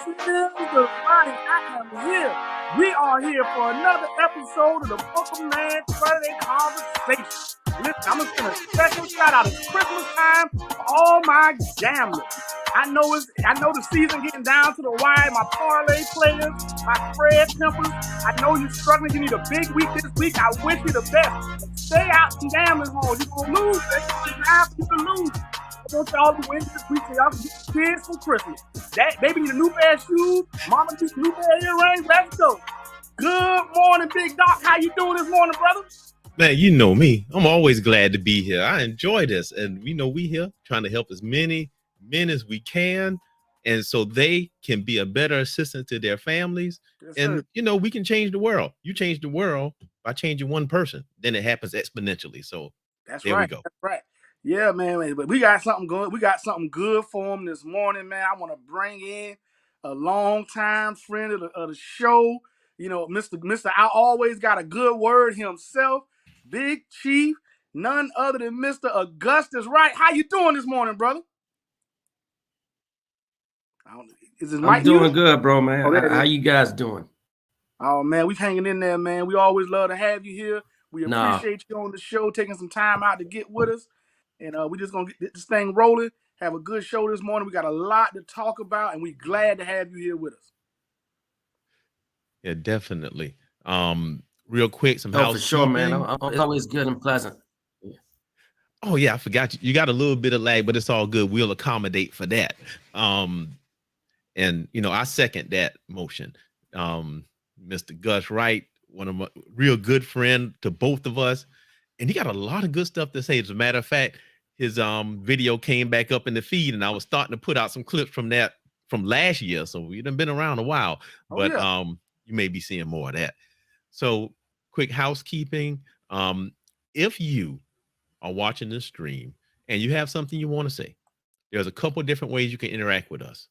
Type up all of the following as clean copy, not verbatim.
the right. I am here. We are here for another episode of the Book of Man Friday Conversation. Listen, I'm gonna send a special shout out. It's Christmas time for all my gamblers. I know the season getting down to the wire. My parlay players, my spread pimpers. I know you're struggling. You need a big week this week. I wish you the best. Stay out in gambling hall. You're gonna lose. You can lose. I want y'all to win this week so y'all can get the kids for Christmas. That baby need a new pair of shoes. Mama needs a new pair of earrings. Let's go. Good morning, Big Doc. How you doing this morning, brother? Man, you know me. I'm always glad to be here. I enjoy this. And we here trying to help as many men as we can. And so they can be a better assistant to their families. Yes, and, we can change the world. You change the world by changing one person. Then it happens exponentially. So there we go. That's right. Yeah, man. But we got something good. We got something good for them this morning, man. I want to bring in a longtime friend of the show. Mr. I always got a good word himself. Big Chief, none other than Mr. Augustus Wright. How you doing this morning, brother? I'm doing good, bro, man. How you guys doing? Oh, man, we hanging in there, man. We always love to have you here. We appreciate you on the show, taking some time out to get with us. And we just going to get this thing rolling, have a good show this morning. We got a lot to talk about, and we're glad to have you here with us. Yeah, definitely. Real quick, some housekeeping. For sure, man. It's always good and pleasant. Yeah. Oh, yeah, I forgot you. You got a little bit of lag, but it's all good. We'll accommodate for that. And, I second that motion. Mr. Gus Wright, one of my real good friend to both of us. And he got a lot of good stuff to say. As a matter of fact, his video came back up in the feed, and I was starting to put out some clips from last year. So we done been around a while, but you may be seeing more of that. So quick housekeeping. If you are watching this stream and you have something you want to say, there's a couple of different ways you can interact with us.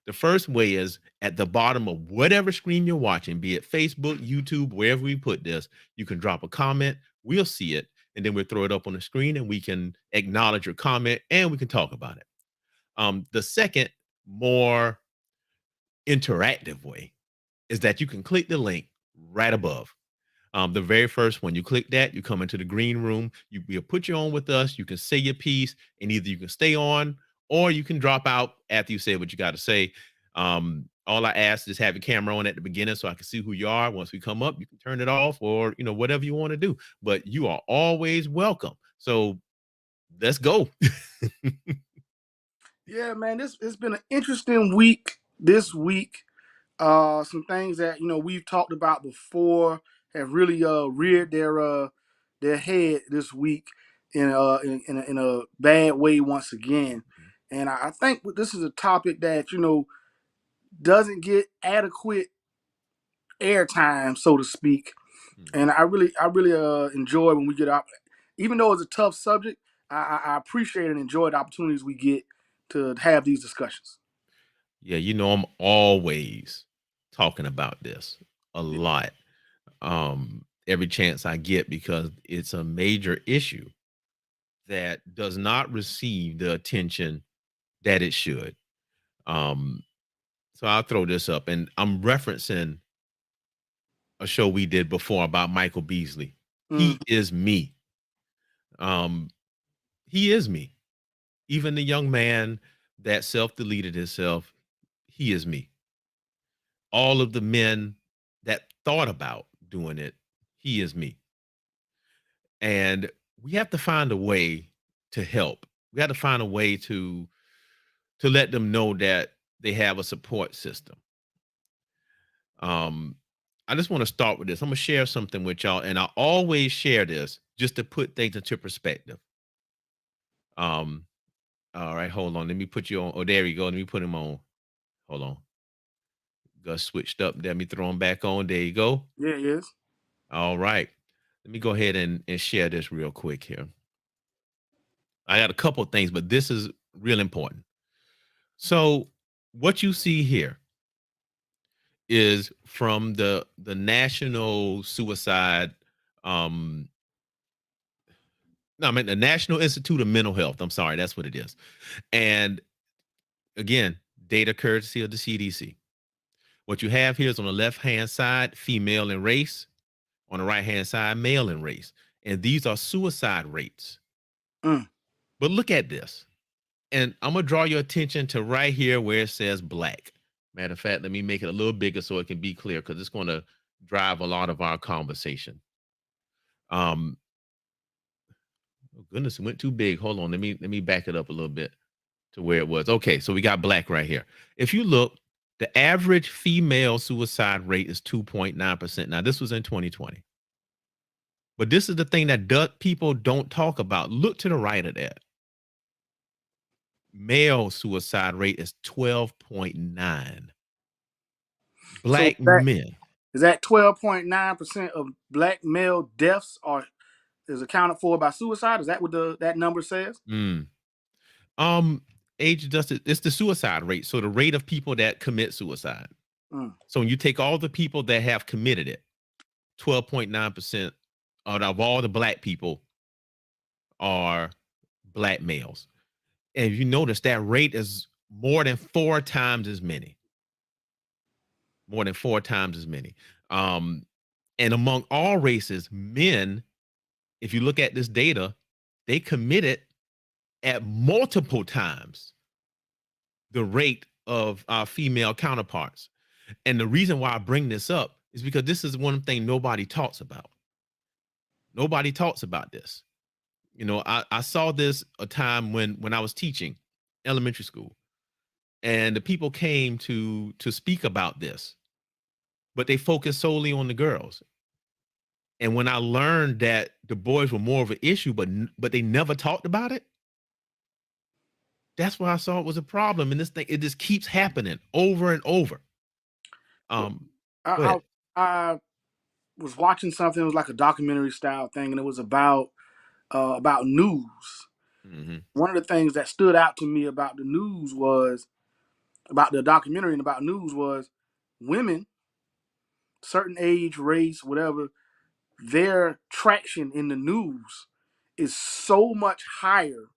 The first way is at the bottom of whatever screen you're watching, be it Facebook, YouTube, wherever we put this, you can drop a comment. We'll see it, and then we'll throw it up on the screen, and we can acknowledge your comment, and we can talk about it. The second, more interactive way is that you can click the link right above. The very first one, you click that, you come into the green room, we'll put you on with us, you can say your piece, and either you can stay on or you can drop out after you say what you got to say. All I ask is have your camera on at the beginning so I can see who you are. Once we come up, you can turn it off or, whatever you want to do. But you are always welcome. So let's go. Yeah, man, it's been an interesting week this week. Some things that, we've talked about before have really reared their head this week in a bad way once again. And I think this is a topic that, doesn't get adequate airtime, so to speak. And I really enjoy when we get out, even though it's a tough subject. I appreciate and enjoy the opportunities we get to have these discussions. Yeah, I'm always talking about this a lot. Every chance I get, because it's a major issue that does not receive the attention that it should. So I'll throw this up, and I'm referencing a show we did before about Michael Beasley. He is me. He is me. Even the young man that self-deleted himself, he is me. All of the men that thought about doing it, he is me. And we have to find a way to help. We have to find a way to let them know that they have a support system. I just want to start with this. I'm going to share something with y'all, and I always share this just to put things into perspective. All right, hold on. Let me put you on. Oh, there we go. Let me put him on. Hold on. Gus switched up. Let me throw him back on. There you go. Yeah, he is. All right. Let me go ahead and share this real quick here. I got a couple of things, but this is real important. So what you see here is from the National Suicide, the National Institute of Mental Health. I'm sorry, that's what it is. And again, data courtesy of the CDC. What you have here is on the left-hand side, female and race. On the right-hand side, male and race. And these are suicide rates. Mm. But look at this. And I'm going to draw your attention to right here where it says black. Matter of fact, let me make it a little bigger so it can be clear, because it's going to drive a lot of our conversation. Oh goodness, it went too big. Hold on. Let me back it up a little bit to where it was. Okay, so we got black right here. If you look, the average female suicide rate is 2.9%. Now, this was in 2020. But this is the thing that people don't talk about. Look to the right of that. Male suicide rate is 12.9. Black men. Is that 12.9% of black male deaths is accounted for by suicide? Is that what that number says? Age adjusted, it's the suicide rate. So the rate of people that commit suicide. So when you take all the people that have committed it, 12.9% out of all the black people are black males. And if you notice, that rate is more than 4 times as many. More than 4 times as many. And among all races, men, if you look at this data, they committed at multiple times the rate of our female counterparts. And the reason why I bring this up is because this is one thing nobody talks about. Nobody talks about this. You know, I saw this a time when I was teaching elementary school, and the people came to speak about this, but they focused solely on the girls. And when I learned that the boys were more of an issue, but they never talked about it, that's why I saw it was a problem. And this thing, it just keeps happening over and over. I was watching something. It was like a documentary style thing, and it was about news. Mm-hmm. One of the things that stood out to me about the news was about the documentary and about news was women, certain age, race, whatever, their traction in the news is so much higher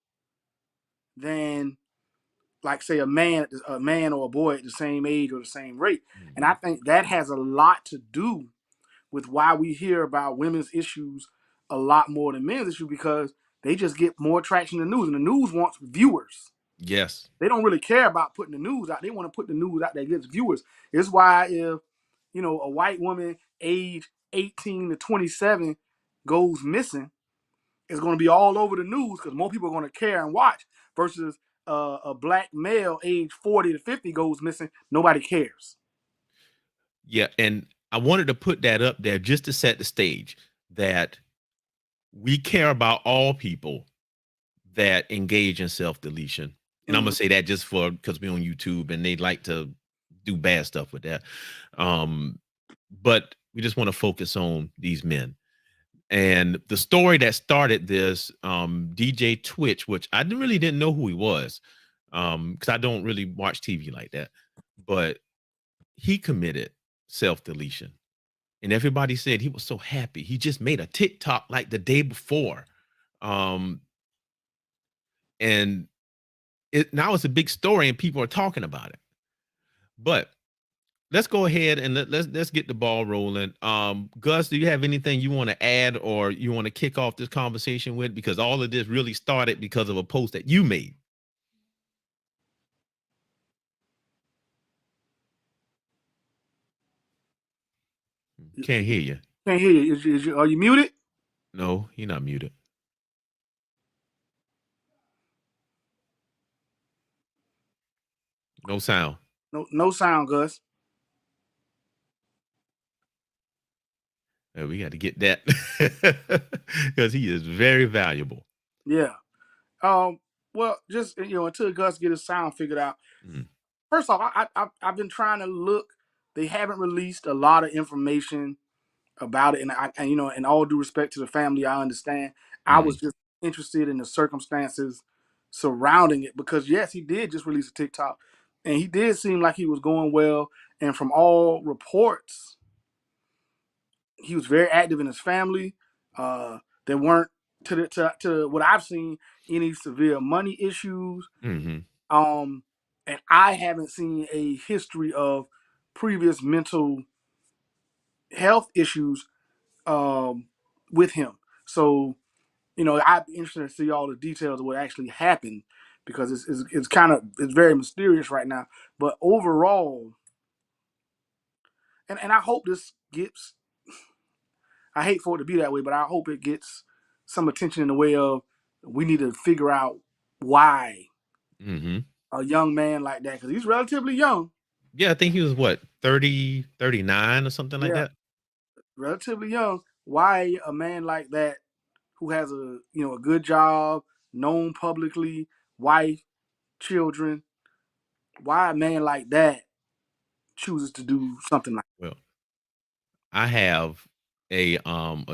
than, like, say, a man or a boy at the same age or the same rate. Mm-hmm. And I think that has a lot to do with why we hear about women's issues a lot more than men's issues, because they just get more traction in the news, and the news wants viewers. Yes. They don't really care about putting the news out. They want to put the news out that gets viewers. It's why if, you know, a white woman age 18 to 27 goes missing, it's going to be all over the news because more people are going to care and watch, versus a black male age 40 to 50 goes missing. Nobody cares. Yeah, and I wanted to put that up there just to set the stage that we care about all people that engage in self-deletion. And I'm going to say that just because we're on YouTube and they like to do bad stuff with that. But we just want to focus on these men. And the story that started this, DJ Twitch, which I really didn't know who he was, because I don't really watch TV like that, but he committed self-deletion. And everybody said he was so happy. He just made a TikTok like the day before. And now it's a big story and people are talking about it. But let's go ahead and let's get the ball rolling. Gus, do you have anything you want to add or you want to kick off this conversation with? Because all of this really started because of a post that you made. Can't hear you. Can't hear you. Are you muted? No, you're not muted. No sound. No sound, Gus. We got to get that because he is very valuable. Yeah. Well, just, you know, until Gus get his sound figured out. Mm-hmm. First off, I've been trying to look. They haven't released a lot of information about it, and you know, in all due respect to the family, I understand. Mm-hmm. I was just interested in the circumstances surrounding it, because yes, he did just release a TikTok, and he did seem like he was going well, and from all reports, he was very active in his family. There weren't, to what I've seen, any severe money issues. Mm-hmm. And I haven't seen a history of previous mental health issues with him. So, I'd be interested to see all the details of what actually happened because it's kind of it's very mysterious right now. But overall, and I hope this gets. I hate for it to be that way, but I hope it gets some attention in the way of we need to figure out why a young man like that, because he's relatively young. Yeah, I think he was what, 30, 39 or something like that. Relatively young. Why a man like that who has a good job, known publicly, wife, children, why a man like that chooses to do something like that? Well, I have a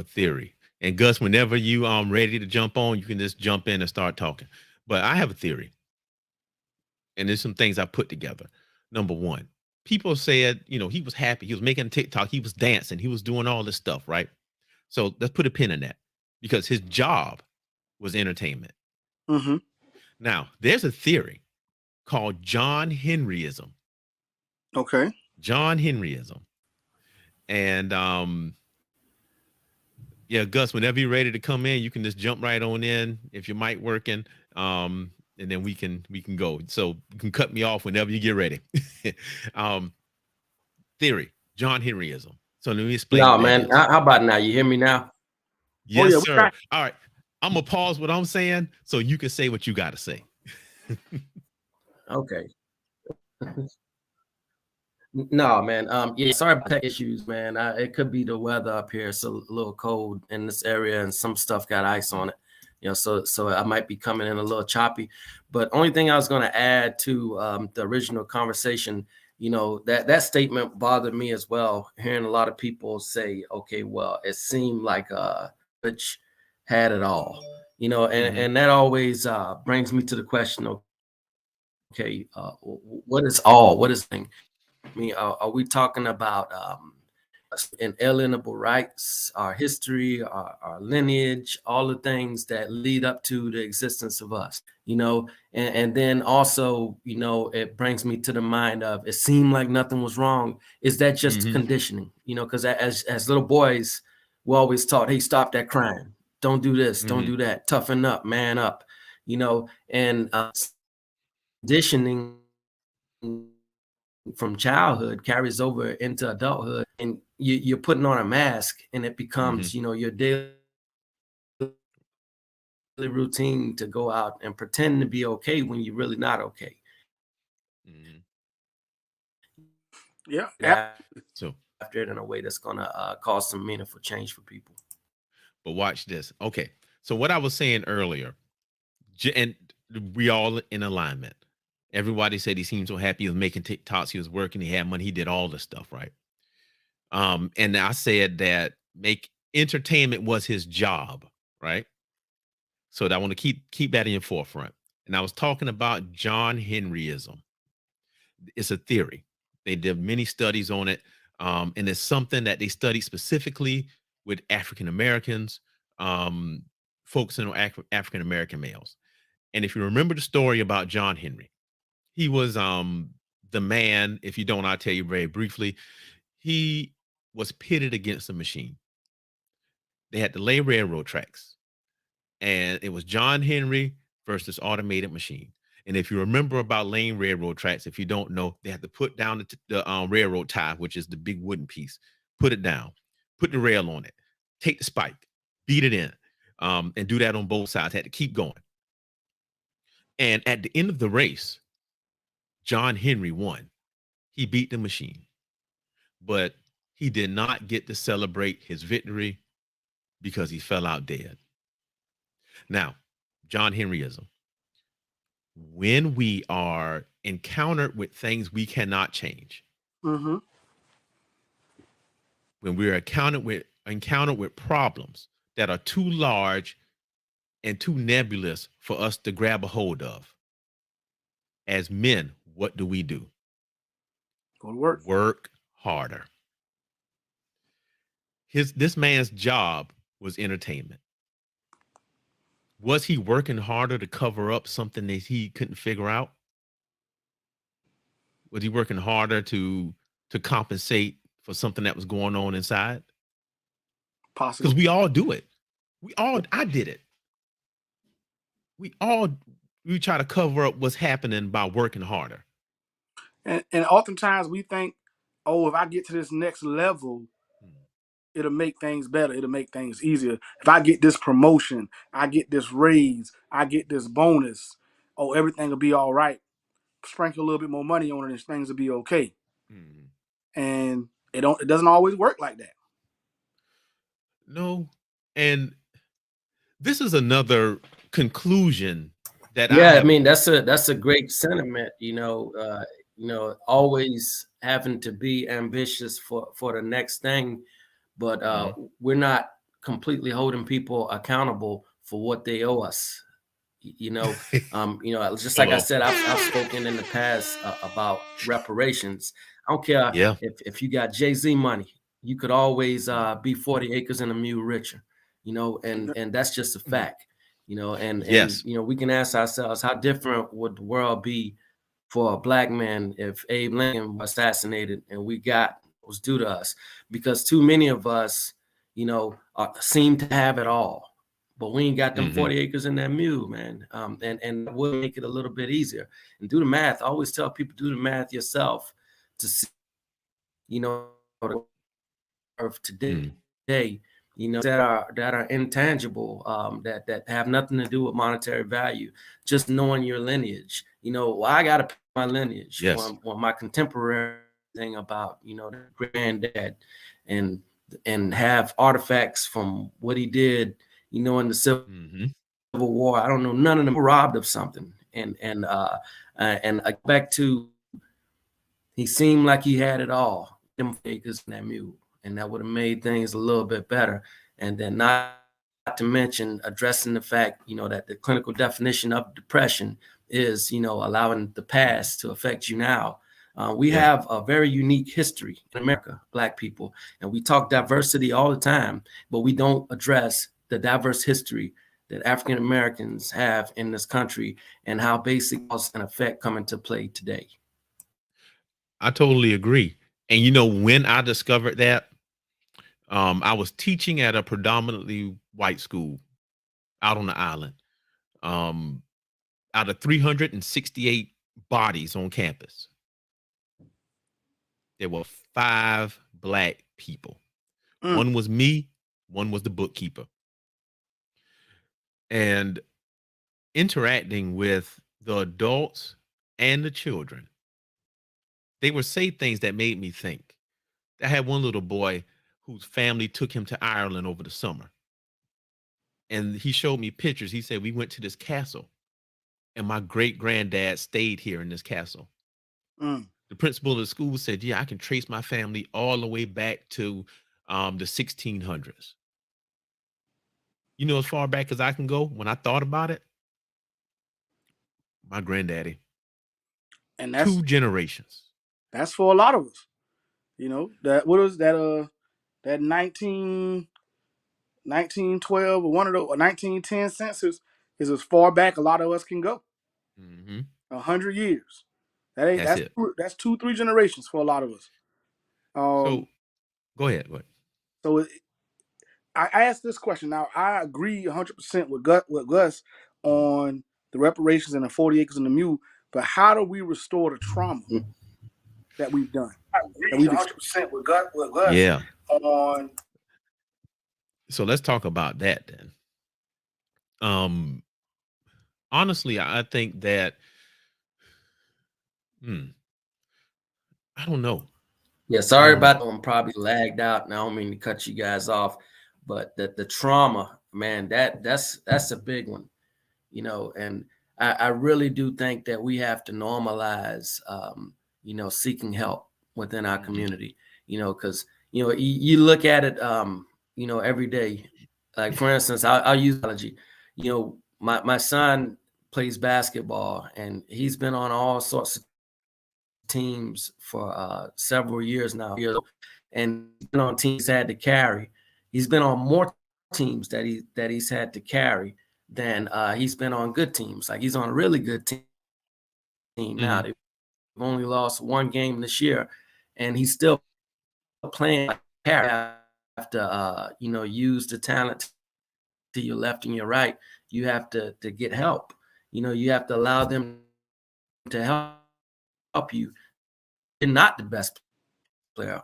theory. And Gus, whenever you ready to jump on, you can just jump in and start talking. But I have a theory. And there's some things I put together. Number one, people said, he was happy. He was making a TikTok. He was dancing. He was doing all this stuff, right? So let's put a pin in that because his job was entertainment. Mm-hmm. Now, there's a theory called John Henryism. Okay. John Henryism. And yeah, Gus, whenever you're ready to come in, you can just jump right on in if your mic working. And then we can go. So you can cut me off whenever you get ready. Theory, John Henryism. So let me explain. No, man. How about now? You hear me now? Yes, sir. All right. I'm gonna pause what I'm saying so you can say what you got to say. Okay. No, man. Yeah, sorry about tech issues, man. It could be the weather up here. It's a little cold in this area, and some stuff got ice on it. So I might be coming in a little choppy. But only thing I was going to add to the original conversation, that statement bothered me as well. Hearing a lot of people say, "Okay, well, it seemed like which had it all," and that always brings me to the question of, okay, what is all? What is thing? I mean, are we talking about inalienable rights, our history, our lineage, all the things that lead up to the existence of us, and then also, it brings me to the mind of, it seemed like nothing was wrong. Is that just conditioning? Because as little boys, we're always taught, hey, stop that crime. Don't do this. Don't do that. Toughen up, man up, and conditioning from childhood carries over into adulthood, and you're putting on a mask, and it becomes your daily routine to go out and pretend to be okay when you're really not okay. Yeah. So after it in a way that's gonna cause some meaningful change for people. But watch this. Okay, so what I was saying earlier, and we all in alignment. Everybody said he seemed so happy. He was making TikToks. He was working. He had money. He did all this stuff, right? And I said that entertainment was his job, right? So I want to keep that in your forefront. And I was talking about John Henryism. It's a theory. They did many studies on it, and it's something that they studied specifically with African Americans, focusing on African American males. And if you remember the story about John Henry, he was the man. If you don't, I'll tell you very briefly. He was pitted against a machine. They had to lay railroad tracks, and it was John Henry versus automated machine. And if you remember about laying railroad tracks, if you don't know, they had to put down the railroad tie, which is the big wooden piece, put it down, put the rail on it, take the spike, beat it in, and do that on both sides. Had to keep going. And at the end of the race, John Henry won. He beat the machine, but he did not get to celebrate his victory because he fell out dead. Now, John Henryism. When we are encountered with things we cannot change, when we're encountered with problems that are too large and too nebulous for us to grab a hold of, as men, what do? Go to work. Work harder. This man's job was entertainment. Was he working harder to cover up something that he couldn't figure out? Was he working harder to to compensate for something that was going on inside? Possible. Because we all do it. I did it. We try to cover up what's happening by working harder. And oftentimes we think, oh, if I get to this next level, it'll make things better. It'll make things easier. If I get this promotion, I get this raise, I get this bonus, oh, everything will be all right. Sprinkle a little bit more money on it and things will be okay. And it doesn't always work like that. No. And this is another conclusion that I mean, that's a great sentiment, always having to be ambitious for the next thing, but we're not completely holding people accountable for what they owe us. Just like I said, I've spoken in the past about reparations. I don't care if you got Jay-Z money, you could always be 40 acres and a mule richer, and that's just a fact, and we can ask ourselves, how different would the world be for a black man if Abe Lincoln was assassinated and we got what was due to us? Because too many of us, seem to have it all. But we ain't got them 40 acres in that mule, man. And we'll make it a little bit easier. And do the math. I always tell people, do the math yourself to see, of today, that are intangible, that have nothing to do with monetary value. Just knowing your lineage. I got to pick my lineage. When my contemporary thing about, the granddad and have artifacts from what he did, in the Civil War. I don't know, none of them were robbed of something. And back to, he seemed like he had it all, them acres in that mule, and that would have made things a little bit better. And then not to mention addressing the fact, that the clinical definition of depression is, allowing the past to affect you now. We have a very unique history in America, Black people, and we talk diversity all the time, but we don't address the diverse history that African Americans have in this country and how basic cause and effect come into play today. I totally agree. And when I discovered that, I was teaching at a predominantly white school out on the island. Out of 368 bodies on campus, there were 5 Black people. One was me, one was the bookkeeper. And interacting with the adults and the children, they would say things that made me think. I had one little boy whose family took him to Ireland over the summer. And he showed me pictures. He said, we went to this castle and my great granddad stayed here in this castle. The principal of the school said, I can trace my family all the way back to the 1600s. As far back as I can go, when I thought about it, my granddaddy. And that's 2 generations. That's for a lot of us. That what was that that 1912 or one of the 1910 census is as far back a lot of us can go. 100 years. That's 2-3 generations for a lot of us. So go ahead. So I asked this question. Now, I agree 100% with Gus on the reparations and the 40 acres and the mule, but how do we restore the trauma that we've done? I agree 100% with Gus on. So let's talk about that then. Honestly, I think that I don't know. Yeah, sorry about that. I'm probably lagged out, and I don't mean to cut you guys off, but the trauma, man, that's a big one, and I really do think that we have to normalize, seeking help within our community, because, you look at it, every day. Like, for instance, I'll use biology. My son plays basketball, and he's been on all sorts of teams for several years now, and been on teams had to carry. He's been on more teams that he's had to carry than he's been on good teams. Like, he's on a really good team now. They've only lost 1 game this year, and he's still playing like a character. You have to, you know, use the talent to your left and your right. You have to get help. You know, you have to allow them to help you. You're not the best player,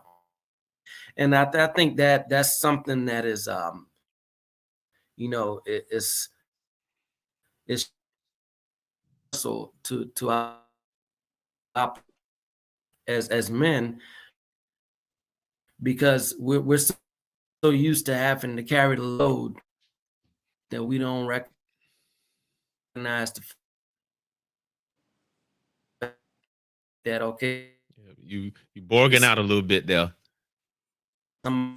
and I think that that's something that is, you know, it's so to our, as men, because we're so used to having to carry the load that we don't recognize that, okay, You borging out a little bit there. Yeah,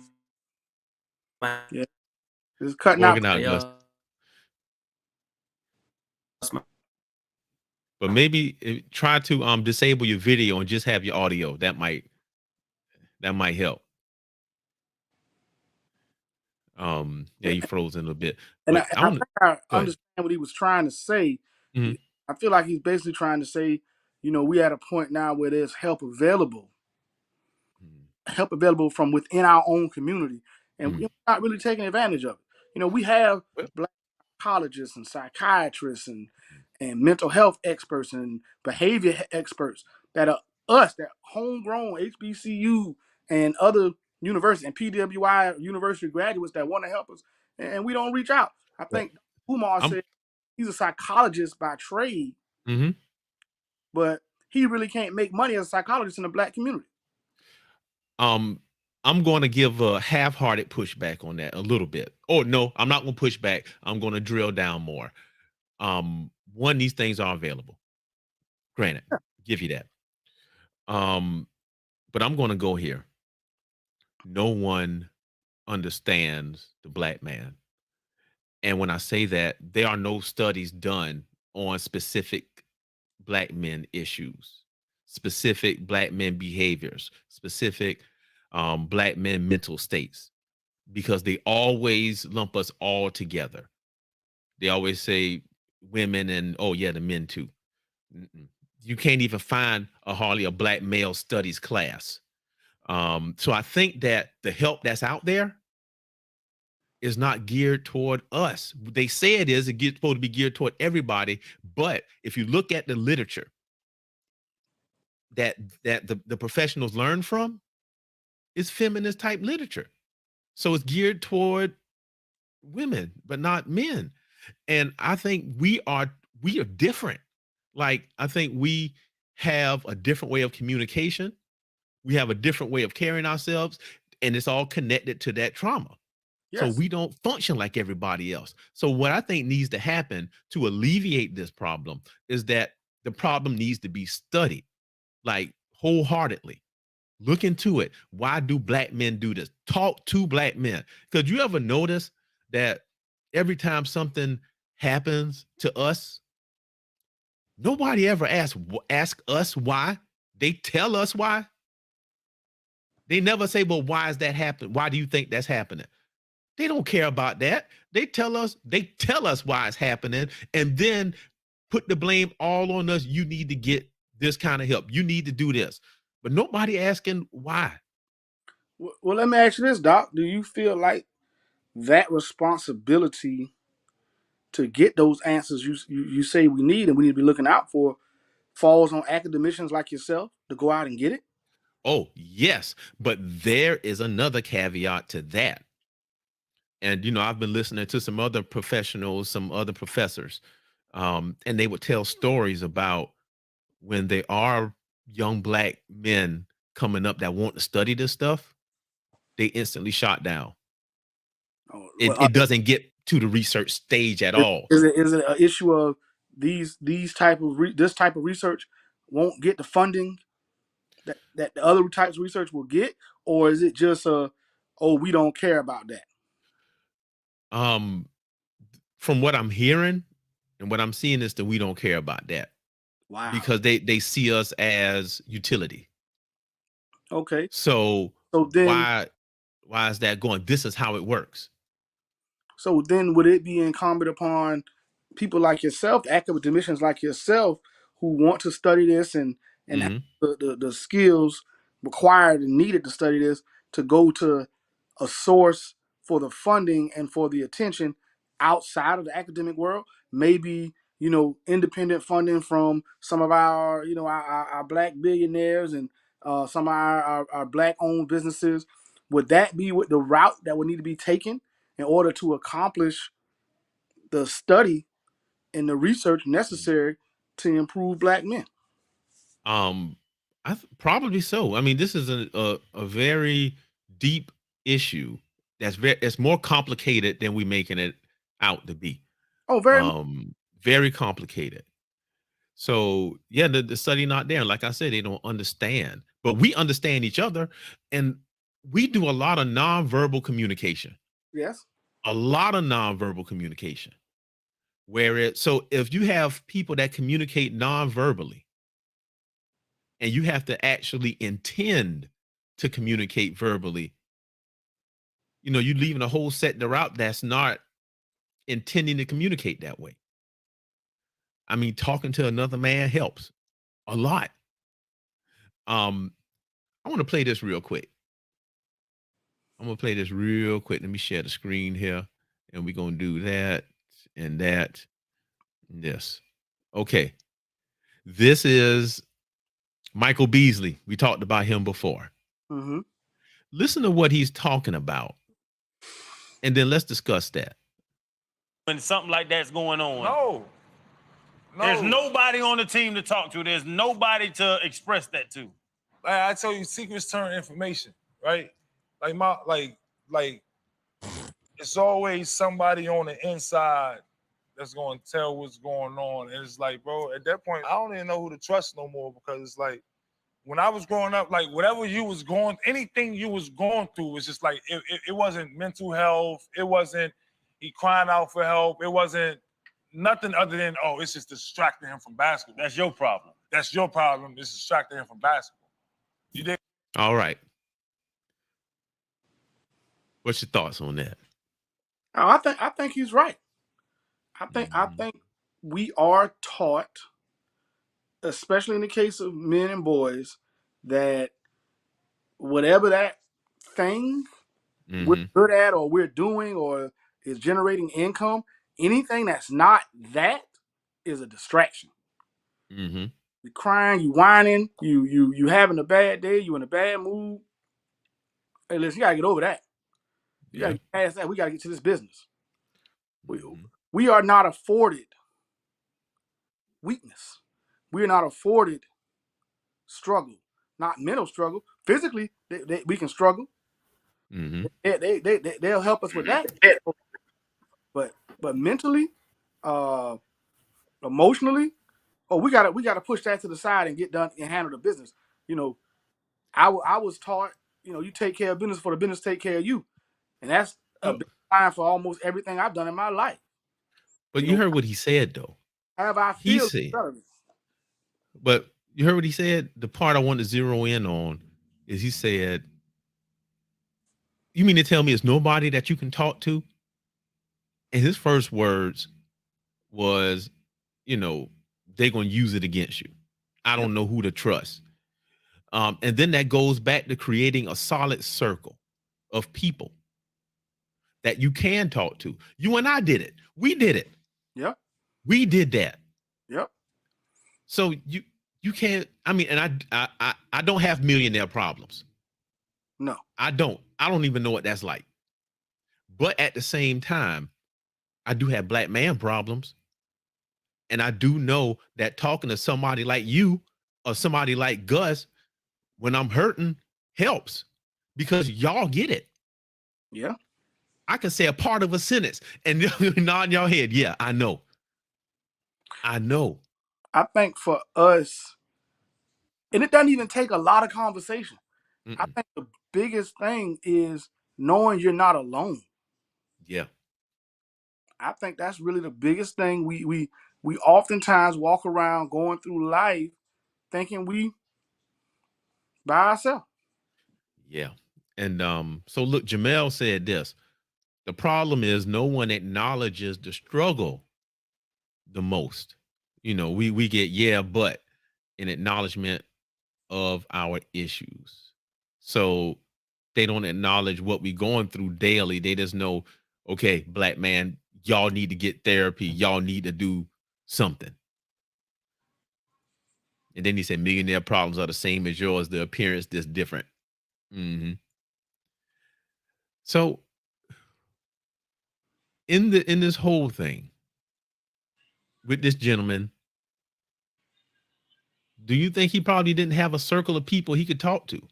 it's cutting out. Borging out, but maybe try to disable your video and just have your audio. That might help. Yeah, you froze in a little bit. And But I think I understand what he was trying to say. Mhm. I feel like he's basically trying to say, you know, we at a point now where there's help available from within our own community, and we're not really taking advantage of it. You know, we have black psychologists and psychiatrists and mental health experts and behavior experts that are that homegrown HBCU and other universities and PWI university graduates that want to help us, and we don't reach out. I think Umar said he's a psychologist by trade, but he really can't make money as a psychologist in the black community. I'm going to give a half-hearted pushback on that a little bit. Oh no, I'm not going to push back. I'm going to drill down more. One, these things are available. Granted, give you that. But I'm going to go here. No one understands the black man. And when I say that, there are no studies done on specific black men issues, specific black men behaviors, specific black men mental states, because they always lump us all together. They always say women and, oh yeah, the men too. You can't even find hardly a black male studies class. So I think that the help that's out there is not geared toward us. They say it is. It's supposed to be geared toward everybody. But if you look at the literature that the professionals learn from, it's feminist type literature. So it's geared toward women, but not men. And I think we are different. Like, I think we have a different way of communication. We have a different way of carrying ourselves, and it's all connected to that trauma. Yes. So we don't function like everybody else. So what I think needs to happen to alleviate this problem is that the problem needs to be studied, like wholeheartedly. Look into it. Why do black men do this? Talk to black men. Because you ever notice that every time something happens to us, nobody ever ask us why. They tell us why. They never say, well, why is that happening? Why do you think that's happening? They don't care about that. They tell us why it's happening, and then put the blame all on us. You need to get this kind of help. You need to do this. But nobody asking why. Well, let me ask you this, Doc. Do you feel like that responsibility to get those answers you say we need and we need to be looking out for falls on academicians like yourself to go out and get it? Oh, yes. But there is another caveat to that. And, you know, I've been listening to some other professionals, some other professors, and they would tell stories about when there are young black men coming up that want to study this stuff, they instantly shot down. It doesn't get to the research stage at all. Is it an issue of this type of research won't get the funding that the other types of research will get, or is it just we don't care about that? From what I'm hearing and what I'm seeing is that we don't care about that. Wow. Because they see us as utility. Okay. So then why is that going? This is how it works. So then would it be incumbent upon people like yourself, academicians like yourself, who want to study this and have the skills required and needed to study this to go to a source for the funding and for the attention outside of the academic world. Maybe, independent funding from some of our, our black billionaires and some of our black owned businesses. Would that be the route that would need to be taken in order to accomplish the study and the research necessary to improve black men? Probably so. I mean, this is a very deep issue it's more complicated than we making it out to be. Oh, very much. Very complicated. So yeah, the study not there. Like I said, they don't understand, but we understand each other, and we do a lot of nonverbal communication. Yes. A lot of nonverbal communication. So if you have people that communicate nonverbally, and you have to actually intend to communicate verbally, you're leaving a whole sector out that's not intending to communicate that way. I mean, talking to another man helps a lot. I want to play this real quick. Let me share the screen here, and we're going to do that and that and this. Okay. This is Michael Beasley. We talked about him before. Mm-hmm. Listen to what he's talking about, and then let's discuss that. When something like that's going on. No. There's nobody on the team to talk to. There's nobody to express that to. Like I tell you, secrets turn information, right? Like it's always somebody on the inside that's going to tell what's going on. And it's like, bro, at that point, I don't even know who to trust no more, because it's like, when I was growing up, like whatever you was going, anything you was going through was just like, it wasn't mental health. It wasn't he crying out for help. It wasn't nothing other than, oh, it's just distracting him from basketball. That's your problem. That's your problem. It's distracting him from basketball. You did. All right. What's your thoughts on that? I think he's right. I think we are taught, especially in the case of men and boys, that whatever that thing we're good at or we're doing or is generating income, anything that's not that is a distraction. Mm-hmm. You're crying, you whining, you having a bad day, you in a bad mood. Hey, listen, you gotta get over that. You gotta get past that. We gotta get to this business. We are not afforded weakness. We are not afforded struggle, not mental struggle. Physically, we can struggle. Mm-hmm. They'll help us with that. But mentally, emotionally, we gotta push that to the side and get done and handle the business. I was taught, you take care of business for the business take care of you, and that's a big line for almost everything I've done in my life. But you heard what he said, though. Have I feel but you heard what he said? The part I want to zero in on is he said, you mean to tell me it's nobody that you can talk to? And his first words was, they're going to use it against you. I don't know who to trust. And then that goes back to creating a solid circle of people that you can talk to. You and I did it. We did it. Yep. We did that. Yep. So you can't, and I don't have millionaire problems. No. I don't even know what that's like. But at the same time, I do have black man problems. And I do know that talking to somebody like you or somebody like Gus when I'm hurting helps, because y'all get it. Yeah. I can say a part of a sentence and nod your head. Yeah, I know. I think for us, and it doesn't even take a lot of conversation. I think the biggest thing is knowing you're not alone. Yeah. I think that's really the biggest thing. We oftentimes walk around going through life thinking we by ourselves. Yeah. And so look, Jamel said this. The problem is no one acknowledges the struggle the most. We get but in acknowledgement of our issues. So they don't acknowledge what we're going through daily. They just know, okay, black man, y'all need to get therapy. Y'all need to do something. And then he said, millionaire problems are the same as yours. The appearance is different. Mm-hmm. So in this whole thing with this gentleman, do you think he probably didn't have a circle of people he could talk to?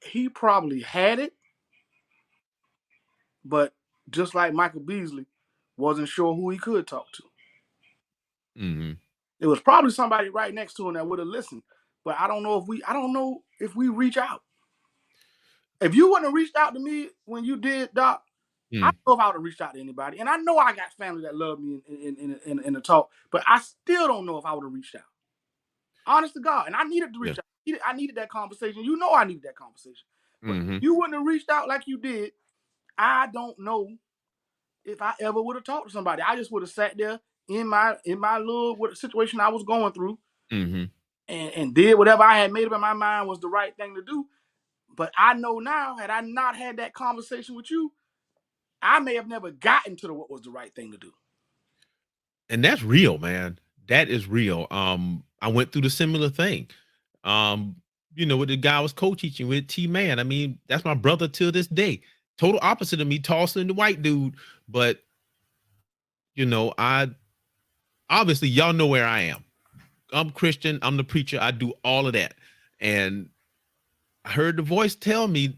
He probably had it, but just like Michael Beasley, wasn't sure who he could talk to. Mm-hmm. It was probably somebody right next to him that would have listened. But I don't know if we reach out. If you wouldn't have reached out to me when you did, Doc, I don't know if I would have reached out to anybody. And I know I got family that love me in the talk, but I still don't know if I would have reached out. Honest to God. And I needed to reach out. I needed that conversation. You know I needed that conversation. But if you wouldn't have reached out like you did, I don't know if I ever would have talked to somebody. I just would have sat there in my little situation I was going through and did whatever I had made up in my mind was the right thing to do. But I know now, had I not had that conversation with you, I may have never gotten to what was the right thing to do. And that's real, man. That is real. I went through the similar thing. With the guy I was co-teaching with, T-Man. I mean, that's my brother till this day. Total opposite of me, tossing the white dude. But, I obviously y'all know where I am. I'm Christian. I'm the preacher. I do all of that. And I heard the voice tell me,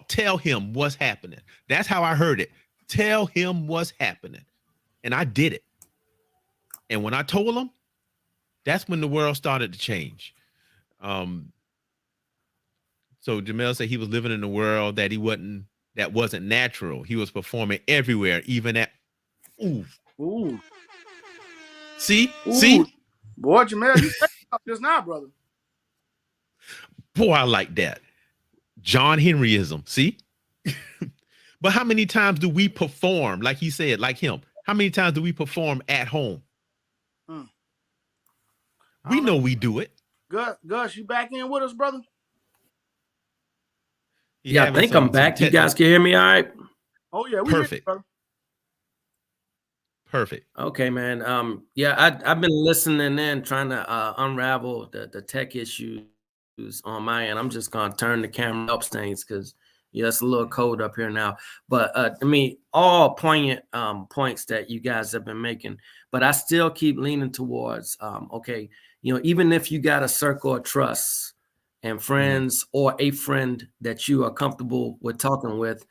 tell him what's happening. That's how I heard it. Tell him what's happening. And I did it. And when I told him, that's when the world started to change. So Jamel said he was living in a world that wasn't natural. He was performing everywhere, even at Ooh. See? Boy, Jamel, you said something just now, brother. Boy, I like that. John Henryism. See? But how many times do we perform, like he said, like him? How many times do we perform at home? We know we do it. Gus, you back in with us, brother? Yeah, I think I'm back. You guys can hear me all right? Oh, yeah. Perfect. Perfect. Okay, man. I've been listening in, trying to unravel the tech issues on my end. I'm just going to turn the camera up, Stains, because it's a little cold up here now. But all poignant points that you guys have been making. But I still keep leaning towards, even if you got a circle of trust and friends or a friend that you are comfortable with talking with,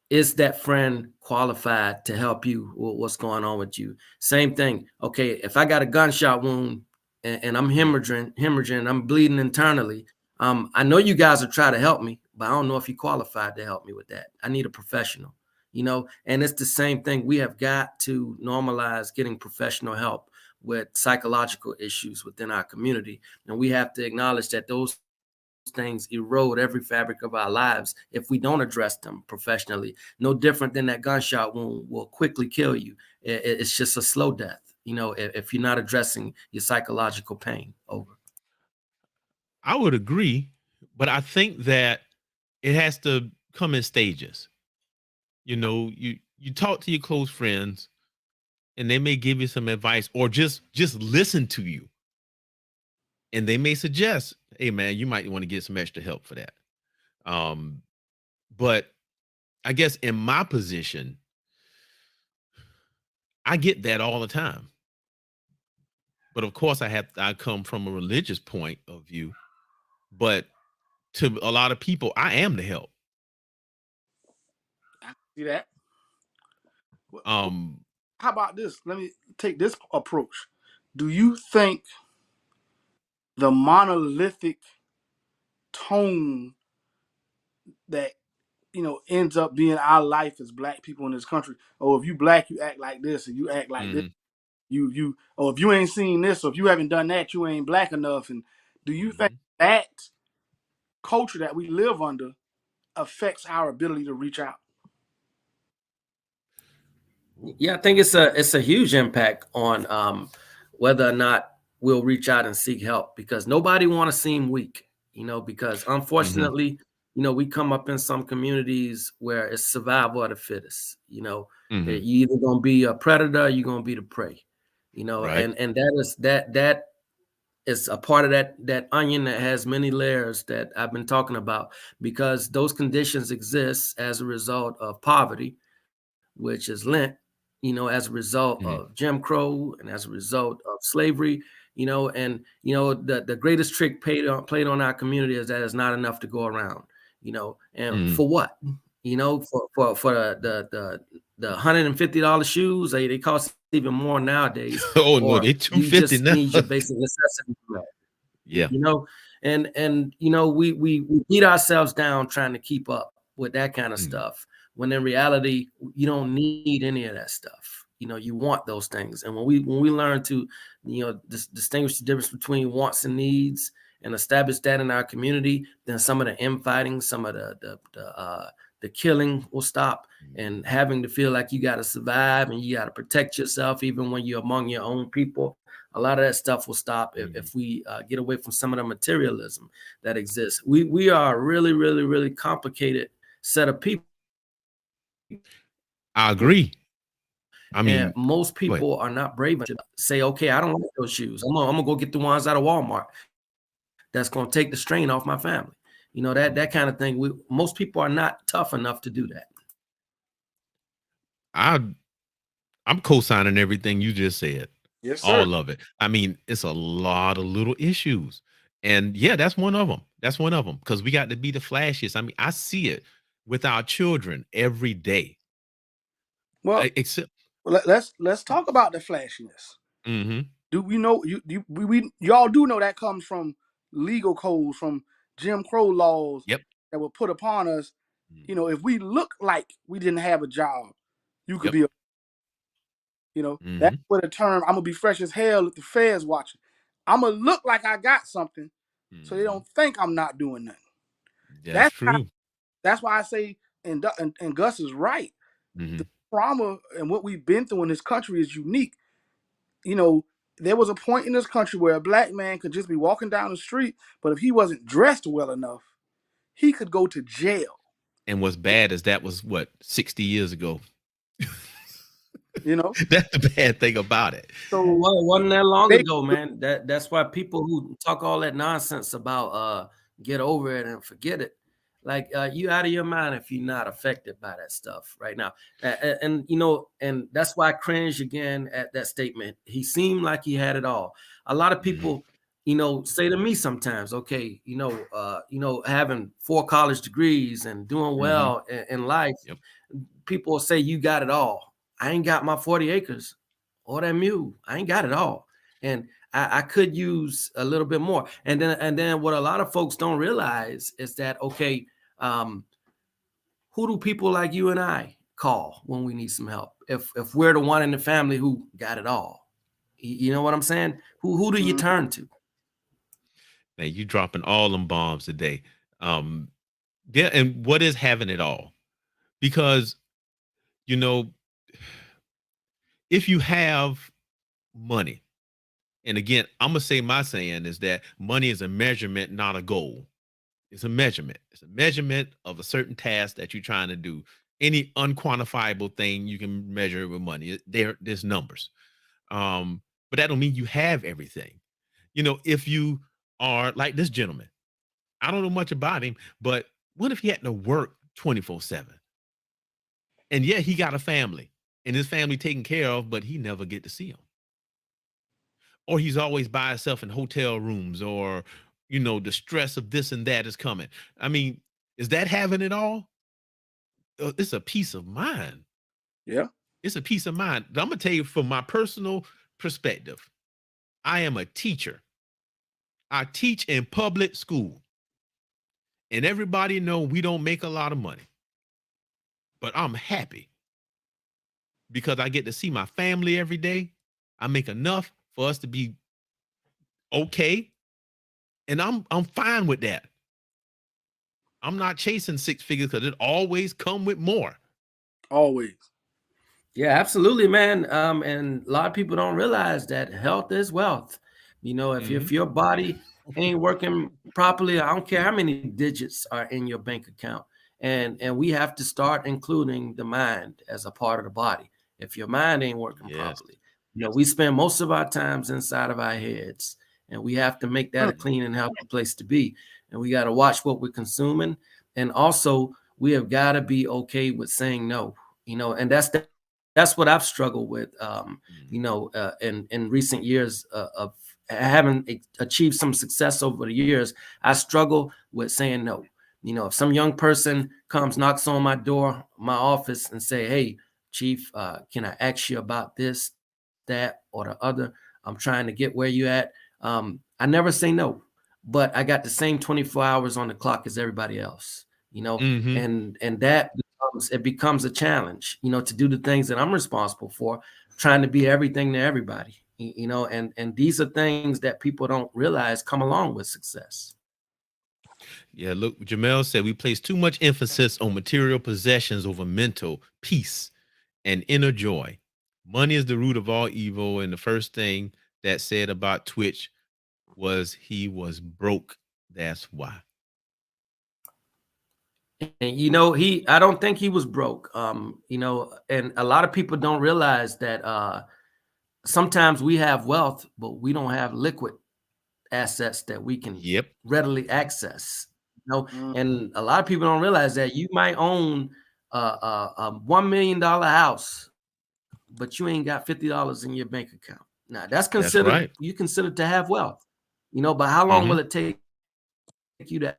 is that friend qualified to help you with what's going on with you? Same thing. Okay, if I got a gunshot wound and I'm hemorrhaging, I'm bleeding internally, I know you guys will try to help me, but I don't know if you're qualified to help me with that. I need a professional, and it's the same thing. We have got to normalize getting professional help with psychological issues within our community. And we have to acknowledge that those things erode every fabric of our lives if we don't address them professionally. No different than that gunshot wound will quickly kill you. It's just a slow death, if you're not addressing your psychological pain. Over. I would agree, but I think that it has to come in stages. You talk to your close friends and they may give you some advice or just listen to you. And they may suggest, hey man, you might want to get some extra help for that. But I guess in my position, I get that all the time. But of course I come from a religious point of view, but to a lot of people, I am the help. I see that. How about this? Let me take this approach. Do you think the monolithic tone that ends up being our life as black people in this country? Oh, if you black, you act like this, and you act like this. If you ain't seen this, or if you haven't done that, you ain't black enough. And do you think that culture that we live under affects our ability to reach out? Yeah, I think it's a huge impact on whether or not we'll reach out and seek help, because nobody want to seem weak. you know, because unfortunately, you know, we come up in some communities where it's survival of the fittest, you know, that you either gonna be a predator, or you're gonna be the prey, you know, Right. and that is a part of that onion that has many layers that I've been talking about, because those conditions exist as a result of poverty, which is lent, you know, as a result of Jim Crow and as a result of slavery, you know, and you know the greatest trick played on our community is that it's not enough to go around, you know, and for what, you know, for the $150 shoes, they cost even more nowadays. Oh no, Or they you 250 just now. need your basic necessities met, Yeah. you know, and you know we beat ourselves down trying to keep up with that kind of stuff, when in reality you don't need any of that stuff. You know, you want those things, and when we learn to, you know, distinguish the difference between wants and needs and establish that in our community, then some of the infighting, some of the killing will stop, and having to feel like you got to survive and you got to protect yourself even when you're among your own people. A lot of that stuff will stop if we get away from some of the materialism that exists. We are a really, really, really complicated set of people. I agree. I And mean, most go ahead. people are not brave enough to say, okay, I don't like those shoes. I'm gonna go get the ones out of Walmart that's gonna take the strain off my family. You know, that kind of thing. Most people are not tough enough to do that. I'm co-signing everything you just said. Yes, sir. All of it. I mean, it's a lot of little issues. And yeah, that's one of them. That's one of them. Because we got to be the flashiest. I mean, I see it with our children every day. Well, Except let's talk about the flashiness. Do we know y'all do know that comes from legal codes, from Jim Crow laws that were put upon us. You know, if we look like we didn't have a job, you could be, you know, that's where the term "I'm gonna be fresh as hell" if the feds watching. I'm gonna look like I got something, so they don't think I'm not doing nothing. That's true. That's why I say, and Gus is right. The trauma and what we've been through in this country is unique. You know, there was a point in this country where a black man could just be walking down the street, but if he wasn't dressed well enough, he could go to jail. And what's bad is that was what, 60 years ago. You know, that's the bad thing about it. So it wasn't that long ago, man. That's why people who talk all that nonsense about get over it and forget it, like you out of your mind if you're not affected by that stuff right now. And you know, and that's why I cringe again at that statement. He seemed like he had it all. A lot of people, you know, say to me sometimes, okay, you know, having 4 college degrees and doing well in life, people will say you got it all. I ain't got my 40 acres or that mule. I ain't got it all. And I could use a little bit more. And then what a lot of folks don't realize is that, okay, who do people like you and I call when we need some help? If we're the one in the family who got it all, you know what I'm saying? Who do you turn to? Man, you dropping all them bombs today. Yeah, and what is having it all? Because, you know, if you have money, and again, I'm gonna say my saying is that money is a measurement, not a goal. It's a measurement. It's a measurement of a certain task that you're trying to do. Any unquantifiable thing you can measure with money. There's numbers. But that don't mean you have everything. You know, if you are like this gentleman, I don't know much about him, but what if he had to work 24/7? And yeah, he got a family and his family taken care of, but he never get to see them. Or he's always by himself in hotel rooms, or, you know, the stress of this and that is coming. I mean, is that having it all? It's a peace of mind. Yeah. It's a peace of mind. I'm going to tell you from my personal perspective, I am a teacher. I teach in public school. And everybody know we don't make a lot of money. But I'm happy because I get to see my family every day. I make enough for us to be okay. And I'm fine with that. I'm not chasing 6 figures because it always come with more. Always. Yeah, absolutely, man. And a lot of people don't realize that health is wealth. You know, if your body ain't working properly, I don't care how many digits are in your bank account. And we have to start including the mind as a part of the body. If your mind ain't working properly, you know, we spend most of our times inside of our heads, and we have to make that a clean and healthy place to be. And we got to watch what we're consuming. And also, we have got to be okay with saying no, you know, and that's what I've struggled with, you know, in recent years of having achieved some success over the years. I struggle with saying no. You know, if some young person comes, knocks on my door, my office, and say, "Hey, Chief, can I ask you about this, that, or the other? I'm trying to get where you at." I never say no, but I got the same 24 hours on the clock as everybody else. You know, and that becomes a challenge. You know, to do the things that I'm responsible for, trying to be everything to everybody. You know, and these are things that people don't realize come along with success. Yeah, look, Jamel said we place too much emphasis on material possessions over mental peace and inner joy. Money is the root of all evil, and the first thing that said about Twitch was he was broke. That's why. And you know, I don't think he was broke. You know, and a lot of people don't realize that sometimes we have wealth, but we don't have liquid assets that we can readily access. You know, and a lot of people don't realize that you might own a $1 million house, but you ain't got $50 in your bank account. Now that's considered you considered to have wealth. You know, but how long will it take you to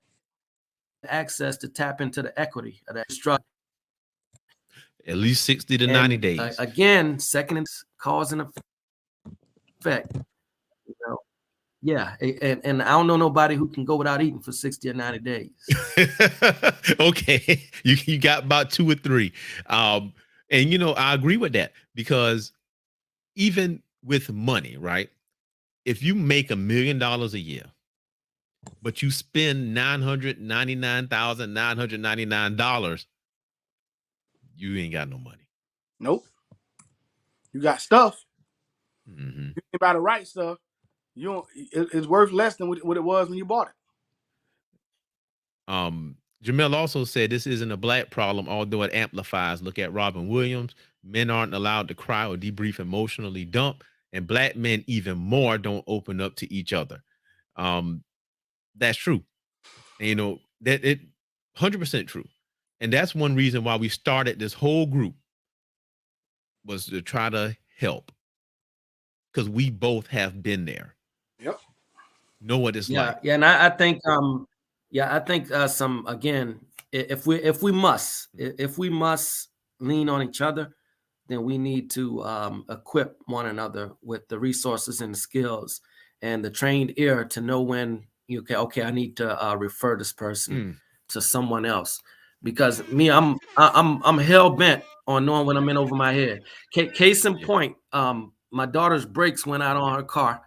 access to tap into the equity of that struggle? At least 60 to 90 days. Again, second is cause and effect. You know, yeah, and I don't know nobody who can go without eating for 60 or 90 days. Okay, you got about 2 or 3, and you know I agree with that, because even with money, right? If you make $1 million a year, but you spend $999,999, you ain't got no money. Nope. You got stuff. You can buy the right stuff. You don't. It's worth less than what it was when you bought it. Jamel also said this isn't a black problem, although it amplifies. Look at Robin Williams. Men aren't allowed to cry or debrief emotionally dump, and black men even more don't open up to each other. That's true. And, you know, that it 100% true. And that's one reason why we started this whole group, was to try to help, because we both have been there. Yep. Know what it's like. Yeah, and I think some, again, if we must lean on each other, then we need to equip one another with the resources and the skills and the trained ear to know when okay, I need to refer this person to someone else. Because me, I'm hell bent on knowing when I'm in over my head. Case in point, my daughter's brakes went out on her car,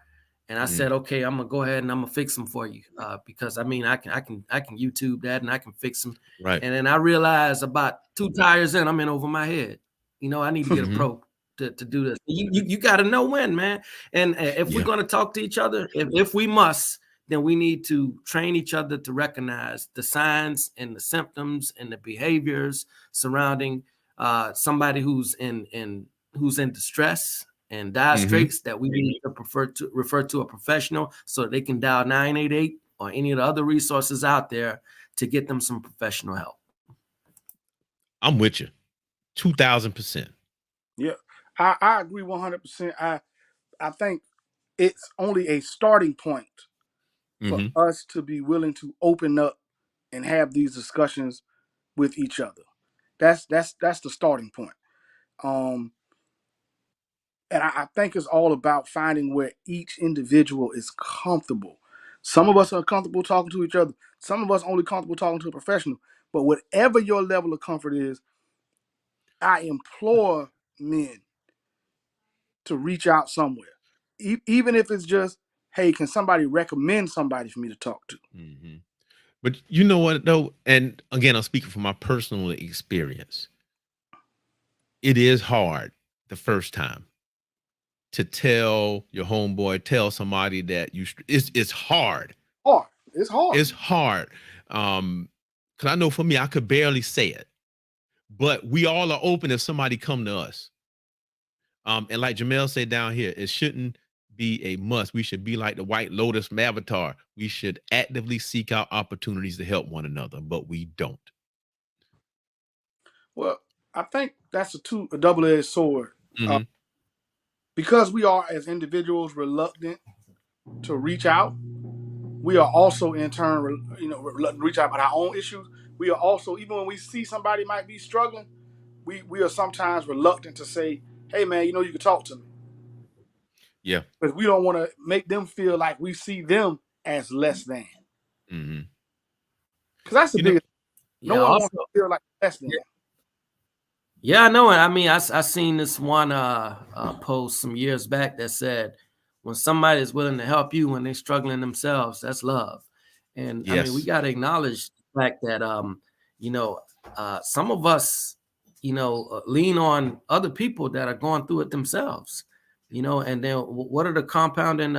and I said, okay, I'm gonna go ahead and I'm gonna fix them for you, because I mean I can YouTube that and I can fix them. Right. And then I realized about 2 tires in, I'm in over my head. You know, I need to get a pro to do this. You got to know when, man. And if we're going to talk to each other, if we must, then we need to train each other to recognize the signs and the symptoms and the behaviors surrounding somebody who's in distress and dire straits, that we need to refer to a professional so that they can dial 988 or any of the other resources out there to get them some professional help. I'm with you 2,000%. Yeah, I agree 100%. I think it's only a starting point for us to be willing to open up and have these discussions with each other. That's the starting point. And I think it's all about finding where each individual is comfortable. Some of us are comfortable talking to each other. Some of us only comfortable talking to a professional. But whatever your level of comfort is, I implore men to reach out somewhere. Even if it's just, hey, can somebody recommend somebody for me to talk to? But you know what, though? And again, I'm speaking from my personal experience. It is hard the first time. to tell your homeboy, tell somebody that it's hard. It's hard. It's hard. Because I know for me, I could barely say it, but we all are open if somebody come to us. And like Jamel said down here, it shouldn't be a must. We should be like the White Lotus from Avatar. We should actively seek out opportunities to help one another, but we don't. Well, I think that's a double-edged sword. Mm-hmm. Because we are, as individuals, reluctant to reach out, we are also in turn, reluctant to reach out about our own issues. We are also, even when we see somebody might be struggling, we are sometimes reluctant to say, hey, man, you can talk to me. Yeah. Because we don't want to make them feel like we see them as less than. Mm-hmm. Because that's the biggest. No one also, wants to feel like less than. Yeah, I know. I mean, I seen this one post some years back that said, when somebody is willing to help you when they're struggling themselves, that's love. And Yes. I mean, we got to acknowledge the fact that, some of us, lean on other people that are going through it themselves, and then what are the compounding,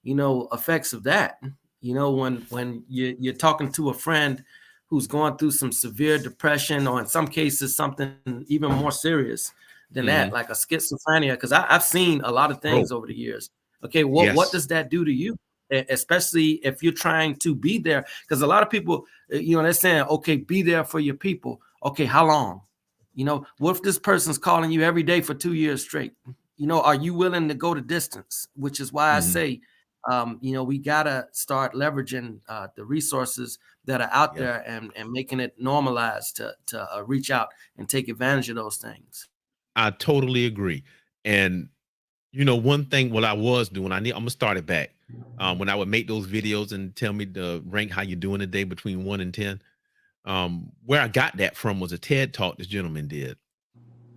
effects of that? When you're talking to a friend who's going through some severe depression, or in some cases, something even more serious than that, like a schizophrenia, because I've seen a lot of things over the years. Okay, what does that do to you? Especially if you're trying to be there, because a lot of people, they're saying, okay, be there for your people. Okay, how long? What if this person's calling you every day for 2 years straight? Are you willing to go the distance? Which is why I say, we gotta start leveraging the resources that are out there and making it normalized to reach out and take advantage of those things. I totally agree. And one thing what I was doing, I'm gonna start it back. When I would make those videos and tell me to rank how you're doing today between 1 and 10. Where I got that from was a TED talk this gentleman did.